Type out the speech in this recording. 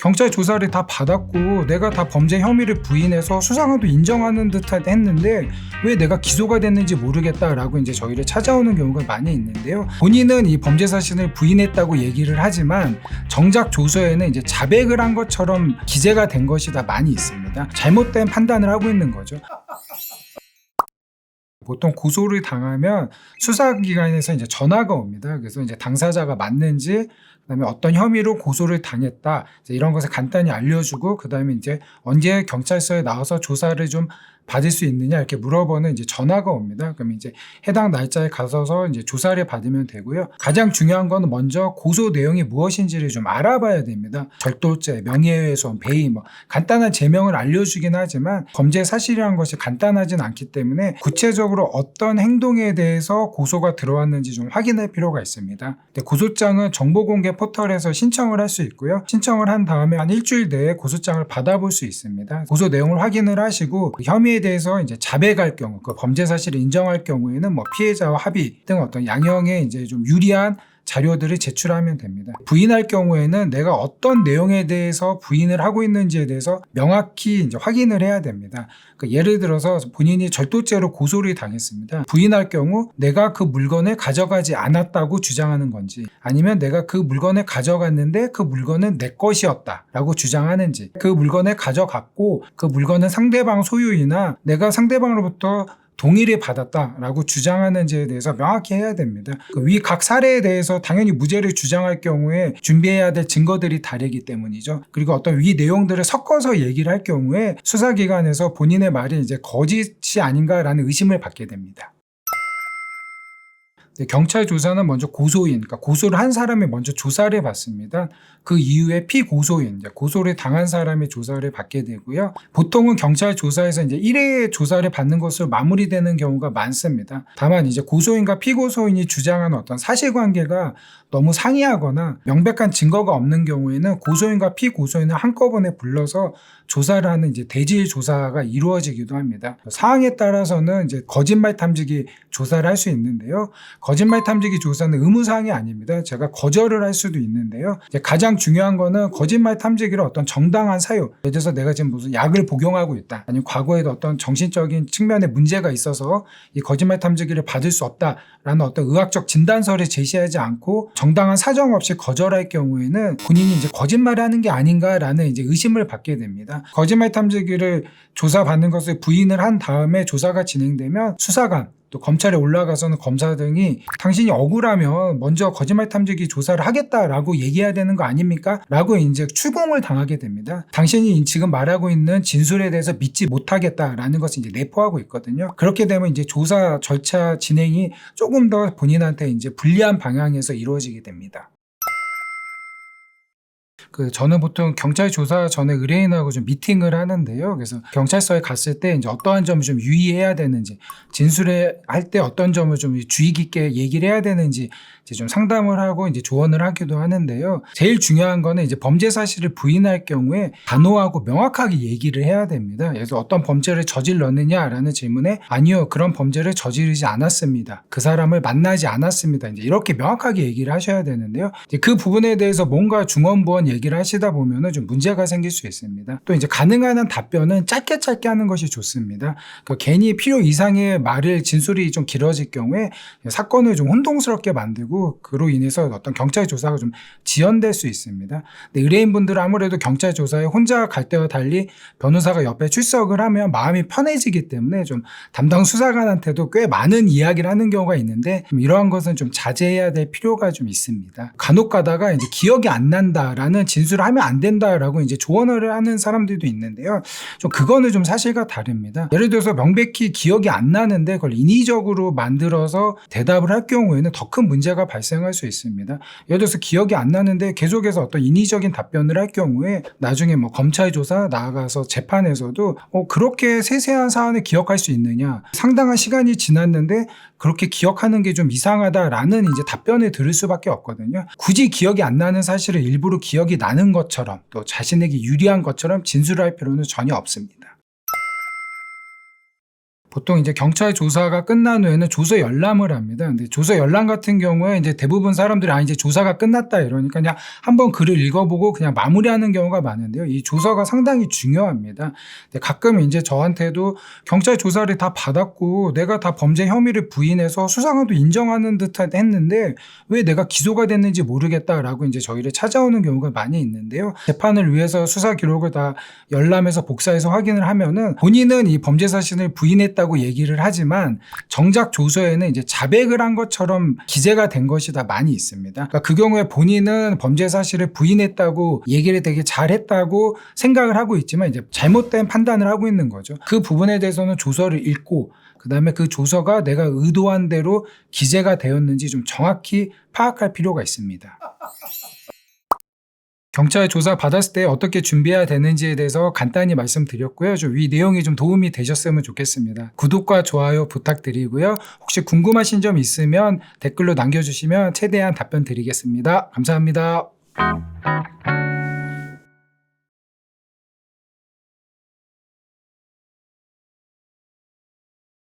경찰 조사를 다 받았고 내가 다 범죄 혐의를 부인해서 수사관도 인정하는 듯 했는데 왜 내가 기소가 됐는지 모르겠다라고 이제 저희를 찾아오는 경우가 많이 있는데요. 본인은 이 범죄 사실을 부인했다고 얘기를 하지만 정작 조서에는 이제 자백을 한 것처럼 기재가 된 것이 다 많이 있습니다. 잘못된 판단을 하고 있는 거죠. 보통 고소를 당하면 수사기관에서 이제 전화가 옵니다. 그래서 이제 당사자가 맞는지, 그다음에 어떤 혐의로 고소를 당했다, 이런 것을 간단히 알려주고, 그다음에 이제 언제 경찰서에 나와서 조사를 좀 받을 수 있느냐 이렇게 물어보는 이제 전화가 옵니다. 그럼 이제 해당 날짜에 가서서 이제 조사를 받으면 되고요. 가장 중요한 거는 먼저 고소 내용이 무엇인지를 좀 알아봐야 됩니다. 절도죄, 명예훼손, 배임, 간단한 제명을 알려주긴 하지만 범죄 사실이라는 것이 간단하진 않기 때문에 구체적으로 어떤 행동에 대해서 고소가 들어왔는지 좀 확인할 필요가 있습니다. 고소장은 정보공개 포털에서 신청을 할 수 있고요. 신청을 한 다음에 한 일주일 내에 고소장을 받아볼 수 있습니다. 고소 내용을 확인을 하시고 혐의에 대해서 이제 자백할 경우, 그 범죄 사실을 인정할 경우에는 피해자와 합의 등 어떤 양형에 이제 좀 유리한 자료들을 제출하면 됩니다. 부인할 경우에는 내가 어떤 내용에 대해서 부인을 하고 있는지에 대해서 명확히 이제 확인을 해야 됩니다. 예를 들어서 본인이 절도죄로 고소를 당했습니다. 부인할 경우 내가 그 물건을 가져가지 않았다고 주장하는 건지, 아니면 내가 그 물건을 가져갔는데 그 물건은 내 것이었다라고 주장하는지, 그 물건을 가져갔고 그 물건은 상대방 소유이나 내가 상대방으로부터 동의를 받았다라고 주장하는지에 대해서 명확히 해야 됩니다. 위 각 사례에 대해서 당연히 무죄를 주장할 경우에 준비해야 될 증거들이 다르기 때문이죠. 그리고 어떤 위 내용들을 섞어서 얘기를 할 경우에 수사기관에서 본인의 말이 이제 거짓이 아닌가라는 의심을 받게 됩니다. 경찰 조사는 먼저 고소인, 그러니까 고소를 한 사람이 먼저 조사를 받습니다. 그 이후에 피고소인, 고소를 당한 사람이 조사를 받게 되고요. 보통은 경찰 조사에서 이제 1회 조사를 받는 것으로 마무리되는 경우가 많습니다. 다만 이제 고소인과 피고소인이 주장하는 어떤 사실관계가 너무 상이하거나 명백한 증거가 없는 경우에는 고소인과 피고소인을 한꺼번에 불러서 조사를 하는 이제 대질 조사가 이루어지기도 합니다. 사항에 따라서는 이제 거짓말 탐지기 조사를 할 수 있는데요. 거짓말 탐지기 조사는 의무사항이 아닙니다. 제가 거절을 할 수도 있는데요. 이제 가장 중요한 거는 거짓말 탐지기를 어떤 정당한 사유, 예를 들어서 내가 지금 무슨 약을 복용하고 있다, 아니면 과거에도 어떤 정신적인 측면에 문제가 있어서 이 거짓말 탐지기를 받을 수 없다라는 어떤 의학적 진단서를 제시하지 않고 정당한 사정 없이 거절할 경우에는 본인이 이제 거짓말하는 게 아닌가라는 이제 의심을 받게 됩니다. 거짓말 탐지기를 조사받는 것을 부인을 한 다음에 조사가 진행되면 수사관, 또 검찰에 올라가서는 검사 등이 당신이 억울하면 먼저 거짓말 탐지기 조사를 하겠다라고 얘기해야 되는 거 아닙니까? 라고 이제 추궁을 당하게 됩니다. 당신이 지금 말하고 있는 진술에 대해서 믿지 못하겠다라는 것을 이제 내포하고 있거든요. 그렇게 되면 이제 조사 절차 진행이 조금 더 본인한테 이제 불리한 방향에서 이루어지게 됩니다. 저는 보통 경찰 조사 전에 의뢰인하고 좀 미팅을 하는데요. 그래서 경찰서에 갔을 때 이제 어떠한 점을 좀 유의해야 되는지, 진술을 할 때 어떤 점을 좀 주의 깊게 얘기를 해야 되는지 이제 좀 상담을 하고 이제 조언을 하기도 하는데요. 제일 중요한 거는 이제 범죄 사실을 부인할 경우에 단호하고 명확하게 얘기를 해야 됩니다. 그래서 어떤 범죄를 저질렀느냐라는 질문에 아니요, 그런 범죄를 저지르지 않았습니다. 그 사람을 만나지 않았습니다. 이제 이렇게 명확하게 얘기를 하셔야 되는데요. 이제 그 부분에 대해서 뭔가 중언부언 얘기를 하시다 보면은 좀 문제가 생길 수 있습니다. 또 이제 가능한 한 답변은 짧게 하는 것이 좋습니다. 괜히 필요 이상의 말을 진술이 좀 길어질 경우에 사건을 좀 혼동스럽게 만들고 그로 인해서 어떤 경찰 조사가 좀 지연될 수 있습니다. 근데 의뢰인분들은 아무래도 경찰 조사에 혼자 갈 때와 달리 변호사가 옆에 출석을 하면 마음이 편해지기 때문에 좀 담당 수사관한테도 꽤 많은 이야기를 하는 경우가 있는데 이러한 것은 좀 자제해야 될 필요가 좀 있습니다. 간혹 가다가 이제 기억이 안 난다라는 진술을 하면 안 된다라고 이제 조언을 하는 사람들도 있는데요. 좀 그거는 좀 사실과 다릅니다. 예를 들어서 명백히 기억이 안 나는데 그걸 인위적으로 만들어서 대답을 할 경우에는 더 큰 문제가 발생할 수 있습니다. 예를 들어서 기억이 안 나는데 계속해서 어떤 인위적인 답변을 할 경우에 나중에 검찰 조사 나아가서 재판에서도 그렇게 세세한 사안을 기억할 수 있느냐, 상당한 시간이 지났는데 그렇게 기억하는 게 좀 이상하다라는 이제 답변을 들을 수밖에 없거든요. 굳이 기억이 안 나는 사실을 일부러 기억이 나는 것처럼 또 자신에게 유리한 것처럼 진술할 필요는 전혀 없습니다. 보통 이제 경찰 조사가 끝난 후에는 조서 열람을 합니다. 근데 조서 열람 같은 경우에 이제 대부분 사람들이 이제 조사가 끝났다 이러니까 그냥 한번 글을 읽어보고 그냥 마무리하는 경우가 많은데요. 이 조서가 상당히 중요합니다. 근데 가끔 이제 저한테도 경찰 조사를 다 받았고 내가 다 범죄 혐의를 부인해서 수사관도 인정하는 듯 했는데 왜 내가 기소가 됐는지 모르겠다라고 이제 저희를 찾아오는 경우가 많이 있는데요. 재판을 위해서 수사 기록을 다 열람해서 복사해서 확인을 하면은 본인은 이 범죄 사실을 부인했다고 얘기를 하지만 정작 조서에는 이제 자백을 한 것처럼 기재가 된 것이 다 많이 있습니다. 그러니까 그 경우에 본인은 범죄 사실을 부인했다고 얘기를 되게 잘했다고 생각을 하고 있지만 이제 잘못된 판단을 하고 있는 거죠. 그 부분에 대해서는 조서를 읽고 그다음에 그 조서가 내가 의도한 대로 기재가 되었는지 좀 정확히 파악할 필요가 있습니다. 경찰 조사 받았을 때 어떻게 준비해야 되는지에 대해서 간단히 말씀드렸고요. 좀 이 내용이 좀 도움이 되셨으면 좋겠습니다. 구독과 좋아요 부탁드리고요. 혹시 궁금하신 점 있으면 댓글로 남겨주시면 최대한 답변 드리겠습니다. 감사합니다.